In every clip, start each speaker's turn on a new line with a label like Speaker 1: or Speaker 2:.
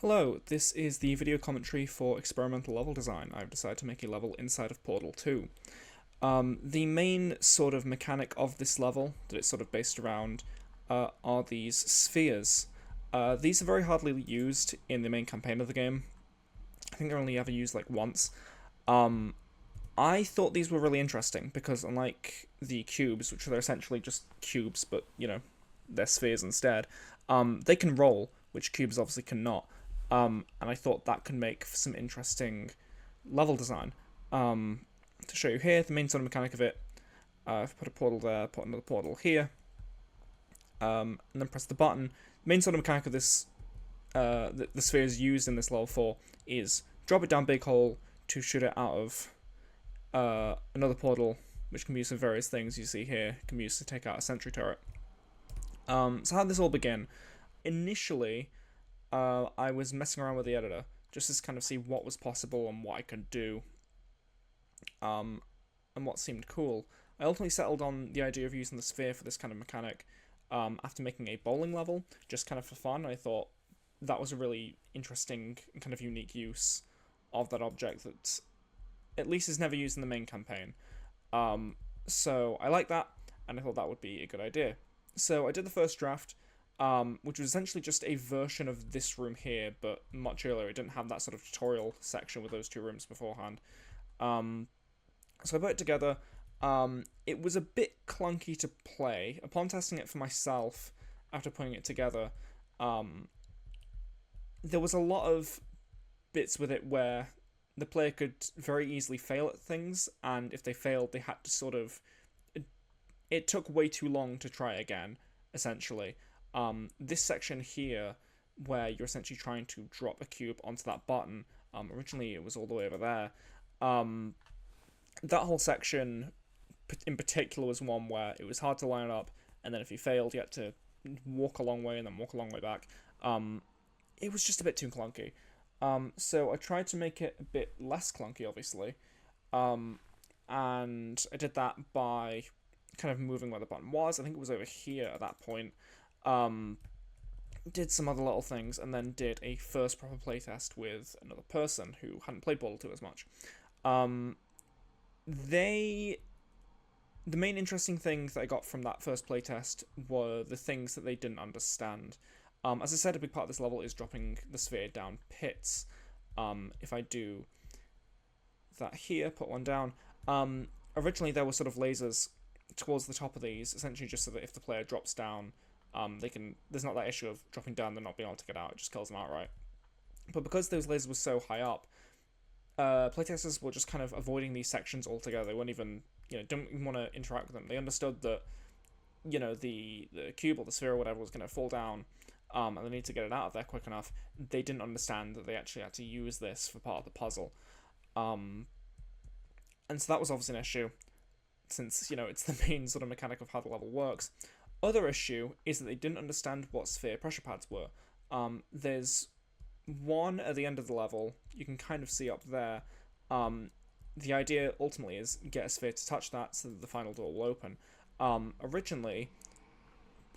Speaker 1: Hello, this is the video commentary for experimental level design. I've decided to make a level inside of Portal 2. The main sort of mechanic of this level that it's sort of based around are these spheres. These are very hardly used in the main campaign of the game. I think they're only ever used like once. Um, I thought these were really interesting because unlike the cubes, which are essentially just cubes, but they're spheres instead, they can roll, which cubes obviously cannot. And I thought that could make for some interesting level design. To show you here, the main sort of mechanic of it, if I put a portal there, put another portal here, and then press the button. The main sort of mechanic of this, the spheres used in this level 4 is drop it down big hole to shoot it out of another portal, which can be used for various things you see here. It can be used to take out a sentry turret. So how did this all begin? Initially, I was messing around with the editor just to kind of see what was possible and what I could do, and what seemed cool. I ultimately settled on the idea of using the sphere for this kind of mechanic after making a bowling level, just kind of for fun. I thought that was a really interesting and kind of unique use of that object that at least is never used in the main campaign. So I like that, and I thought that would be a good idea. So I did the first draft, which was essentially just a version of this room here, but much earlier. It didn't have that sort of tutorial section with those two rooms beforehand. So I put it together. It was a bit clunky to play. Upon testing it for myself, after putting it together, there was a lot of bits with it where the player could very easily fail at things, and if they failed, they had to sort of... It took way too long to try again, essentially. This section here, where you're essentially trying to drop a cube onto that button, originally it was all the way over there. That whole section in particular was one where it was hard to line up, and then if you failed, you had to walk a long way and then walk a long way back. It was just a bit too clunky. So I tried to make it a bit less clunky, obviously. And I did that by kind of moving where the button was. I think it was over here at that point. Did some other little things, and then did a first proper playtest with another person who hadn't played Portal 2 as much. The main interesting things that I got from that first playtest were the things that they didn't understand. As I said, a big part of this level is dropping the sphere down pits. If I do that here, put one down. Originally there were sort of lasers towards the top of these, essentially just so that if the player drops down, there's not that issue of dropping down and not being able to get out. It just kills them outright. But because those lasers were so high up, playtesters were just kind of avoiding these sections altogether. They weren't even, didn't even want to interact with them. They understood that, the cube or the sphere or whatever was going to fall down, and they need to get it out of there quick enough. They didn't understand that they actually had to use this for part of the puzzle. And so that was obviously an issue, since, it's the main sort of mechanic of how the level works. Other issue is that they didn't understand what sphere pressure pads were. There's one at the end of the level, you can kind of see up there. The idea ultimately is get a sphere to touch that so that the final door will open. Originally,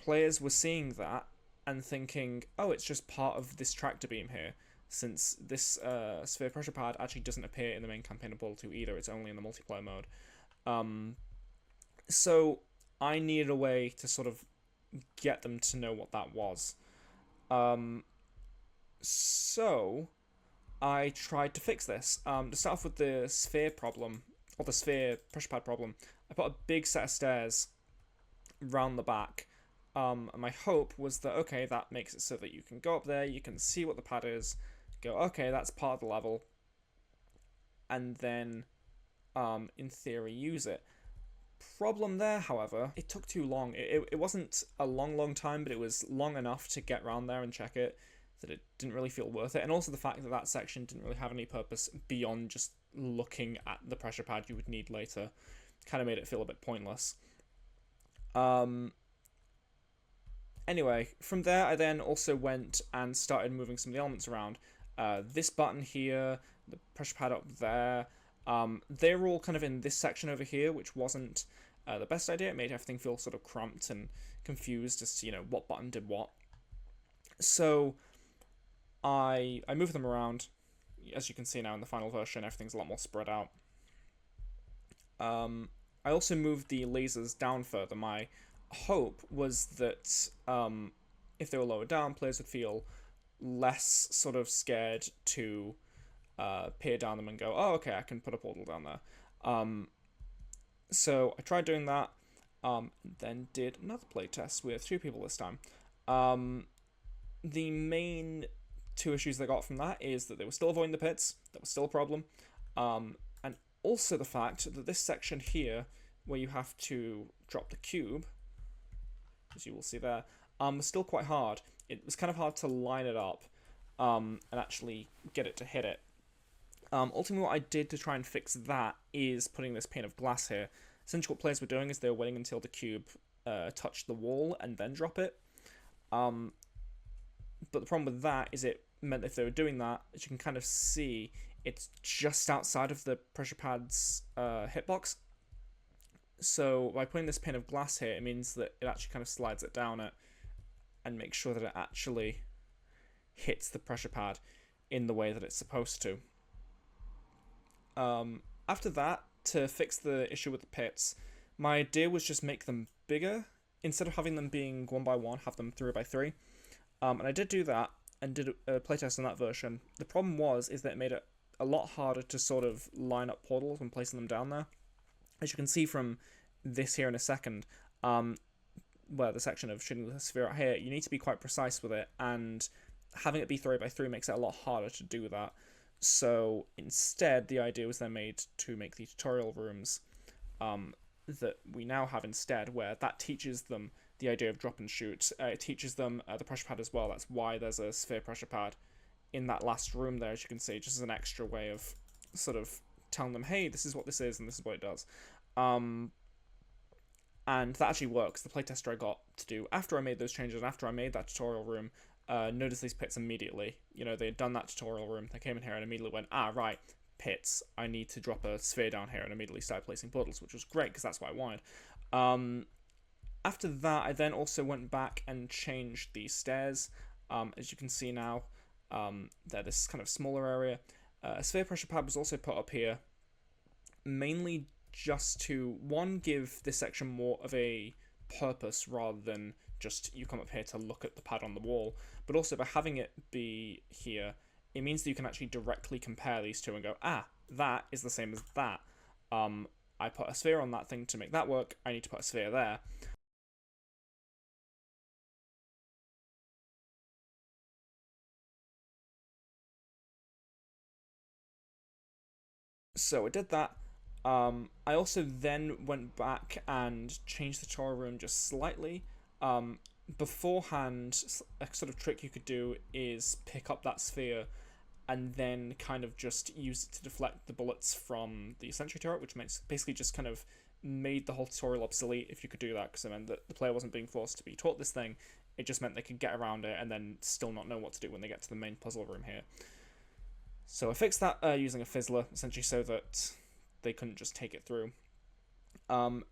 Speaker 1: players were seeing that and thinking, oh, it's just part of this tractor beam here, since this sphere pressure pad actually doesn't appear in the main campaign of Portal 2 either, it's only in the multiplayer mode. So I needed a way to sort of get them to know what that was. So I tried to fix this. To start off with the sphere problem, or the sphere pressure pad problem, I put a big set of stairs round the back. And my hope was that, okay, that makes it so that you can go up there, you can see what the pad is, go, okay, that's part of the level, and then, in theory, use it. Problem there, however, it took too long. It wasn't a long time, but it was long enough to get around there and check it, that it didn't really feel worth it. And also the fact that that section didn't really have any purpose beyond just looking at the pressure pad you would need later kind of made it feel a bit pointless. Anyway, from there I then also went and started moving some of the elements around. This button here, the pressure pad up there, they were all kind of in this section over here, which wasn't the best idea. It made everything feel sort of cramped and confused as to, what button did what. So I move them around. As you can see now in the final version, everything's a lot more spread out. I also moved the lasers down further. My hope was that if they were lower down, players would feel less sort of scared to peer down them and go, oh, okay, I can put a portal down there. So I tried doing that, then did another playtest with 2 people this time. The main 2 issues they got from that is that they were still avoiding the pits. That was still a problem. And also the fact that this section here, where you have to drop the cube, as you will see there, was still quite hard. It was kind of hard to line it up and actually get it to hit it. Ultimately, what I did to try and fix that is putting this pane of glass here. Essentially, what players were doing is they were waiting until the cube touched the wall and then drop it. But the problem with that is it meant if they were doing that, as you can kind of see, it's just outside of the pressure pad's hitbox. So by putting this pane of glass here, it means that it actually kind of slides it down it and makes sure that it actually hits the pressure pad in the way that it's supposed to. After that, to fix the issue with the pits, my idea was just make them bigger. Instead of having them being 1 by 1, have them 3 by 3. And I did do that, and did a playtest on that version. The problem is that it made it a lot harder to sort of line up portals when placing them down there. As you can see from this here in a second, where the section of shooting the sphere out here, you need to be quite precise with it, and having it be 3 by 3 makes it a lot harder to do that. So instead, the idea was then made to make the tutorial rooms that we now have instead, where that teaches them the idea of drop and shoot. It teaches them the pressure pad as well. That's why there's a sphere pressure pad in that last room there, as you can see, just as an extra way of sort of telling them, hey, this is what this is and this is what it does. And that actually works. The playtester I got to do after I made those changes and after I made that tutorial room noticed these pits immediately. You know, they had done that tutorial room, they came in here and immediately went, right, pits, I need to drop a sphere down here, and immediately started placing portals, which was great because that's what I wanted. After that, I then also went back and changed the stairs. As you can see now, they're this kind of smaller area. A sphere pressure pad was also put up here, mainly just to, one, give this section more of a purpose rather than just you come up here to look at the pad on the wall, but also by having it be here, it means that you can actually directly compare these two and go, that is the same as that. I put a sphere on that thing to make that work, I need to put a sphere there. So I did that. I also then went back and changed the tutorial room just slightly. Beforehand, a sort of trick you could do is pick up that sphere and then kind of just use it to deflect the bullets from the sentry turret, which makes basically just kind of made the whole tutorial obsolete if you could do that, because it meant that the player wasn't being forced to be taught this thing. It just meant they could get around it and then still not know what to do when they get to the main puzzle room here. So I fixed that using a fizzler, essentially so that they couldn't just take it through. And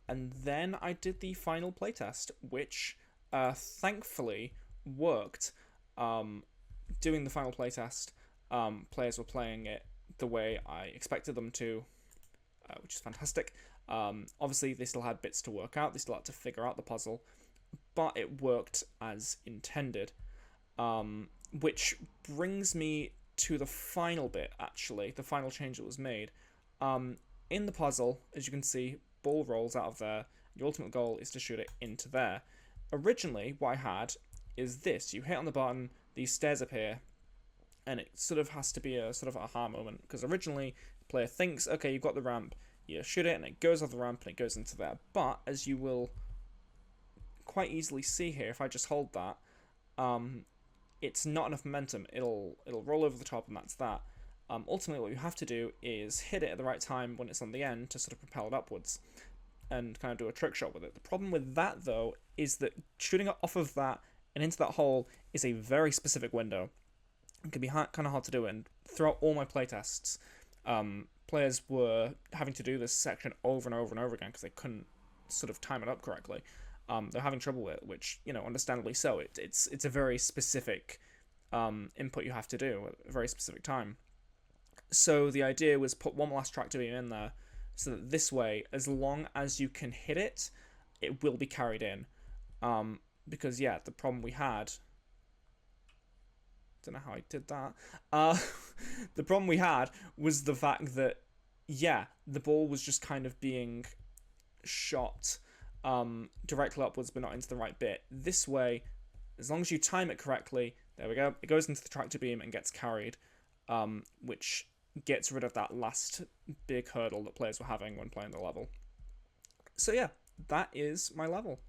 Speaker 1: then I did the final playtest, which thankfully worked. Doing the final playtest, players were playing it the way I expected them to, which is fantastic. Obviously, they still had bits to work out, they still had to figure out the puzzle, but it worked as intended. Which brings me to the final bit, actually, the final change that was made. In the puzzle, as you can see, ball rolls out of there. Your ultimate goal is to shoot it into there. Originally, what I had is this. You hit on the button, these stairs appear, and it sort of has to be a sort of aha moment, because originally, the player thinks, okay, you've got the ramp, you shoot it, and it goes off the ramp, and it goes into there. But, as you will quite easily see here, if I just hold that, it's not enough momentum. It'll roll over the top, and that's that. Ultimately, what you have to do is hit it at the right time when it's on the end to sort of propel it upwards and kind of do a trick shot with it. The problem with that, though, is that shooting it off of that and into that hole is a very specific window. It can be kind of hard to do, and throughout all my playtests, players were having to do this section over and over and over again because they couldn't sort of time it up correctly. They're having trouble with it, which, you know, understandably so. It's a very specific input you have to do at a very specific time. So the idea was put one last tractor beam in there, so that this way, as long as you can hit it, it will be carried in. Because yeah, the problem we had, don't know how I did that. The problem we had was the fact that, yeah, the ball was just kind of being shot directly upwards, but not into the right bit. This way, as long as you time it correctly, there we go, it goes into the tractor beam and gets carried, which gets rid of that last big hurdle that players were having when playing the level. So yeah, that is my level.